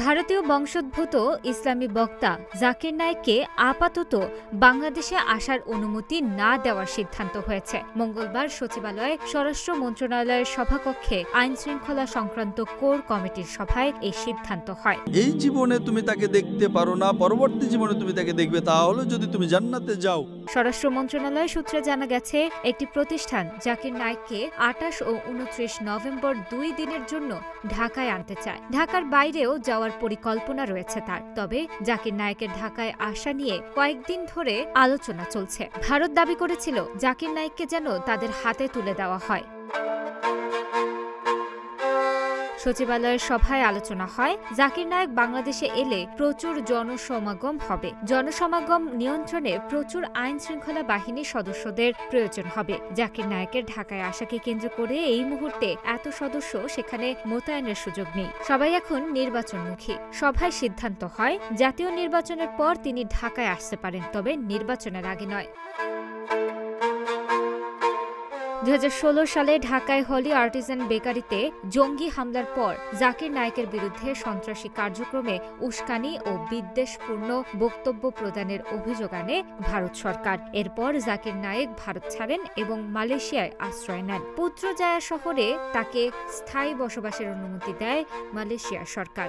ভারতীয় বংশোদ্ভূত ইসলামী বক্তা জাকির নায়েককে আপাতত বাংলাদেশে আসার অনুমতি না দেওয়ার সিদ্ধান্ত হয়েছে। মঙ্গলবার সচিবালয়ে স্বরাষ্ট্র মন্ত্রণালয়ের সভাকক্ষে আইন শৃঙ্খলা সংক্রান্ত কোর কমিটির সভায় এই সিদ্ধান্ত হয়। এই জীবনে তুমি তাকে দেখতে পারো না, পরবর্তী জীবনে তুমি তাকে দেখবে, তাহলে যদি তুমি জান্নাতে যাও। স্বরাষ্ট্র মন্ত্রণালয় সূত্রে জানা গেছে, একটি প্রতিষ্ঠান জাকির নায়েককে ২৮ ও ২৯ নভেম্বর ২ দিনের জন্য ঢাকায় আনতে চায়। ঢাকার বাইরেও যাওয়ার পরিকল্পনা রয়েছে তার। তবে জাকির নায়েকের ঢাকায় আসা নিয়ে কয়েকদিন ধরে আলোচনা চলছে। ভারত দাবি করেছিল জাকির নায়েককে যেন তাদের হাতে তুলে দেওয়া হয়। সচিবালয়ের সভায় আলোচনা হয়, জাকির নায়েক বাংলাদেশে এলে প্রচুর জনসমাগম হবে। জনসমাগম নিয়ন্ত্রণে প্রচুর আইন শৃঙ্খলা বাহিনীর সদস্যদের প্রয়োজন হবে। জাকির নায়েকের ঢাকায় আসাকে কেন্দ্র করে এই মুহূর্তে এত সদস্য সেখানে মোতায়েনের সুযোগ নেই। সবাই এখন নির্বাচনমুখী। সভায় সিদ্ধান্ত হয়, জাতীয় নির্বাচনের পর তিনি ঢাকায় আসতে পারেন, তবে নির্বাচনের আগে নয়। ২০১৬ সালে ঢাকায় হলি আর্টিজান বেকারিতে জঙ্গি হামলার পর জাকির নায়েকের বিরুদ্ধে সন্ত্রাসী কার্যক্রমে উস্কানি ও বিদ্বেষপূর্ণ বক্তব্য প্রদানের অভিযোগ আনে ভারত সরকার। এরপর জাকির নায়েক ভারত ছাড়েন এবং মালয়েশিয়ায় আশ্রয় নেন। পুত্রজায়া শহরে তাকে স্থায়ী বসবাসের অনুমতি দেয় মালয়েশিয়া সরকার।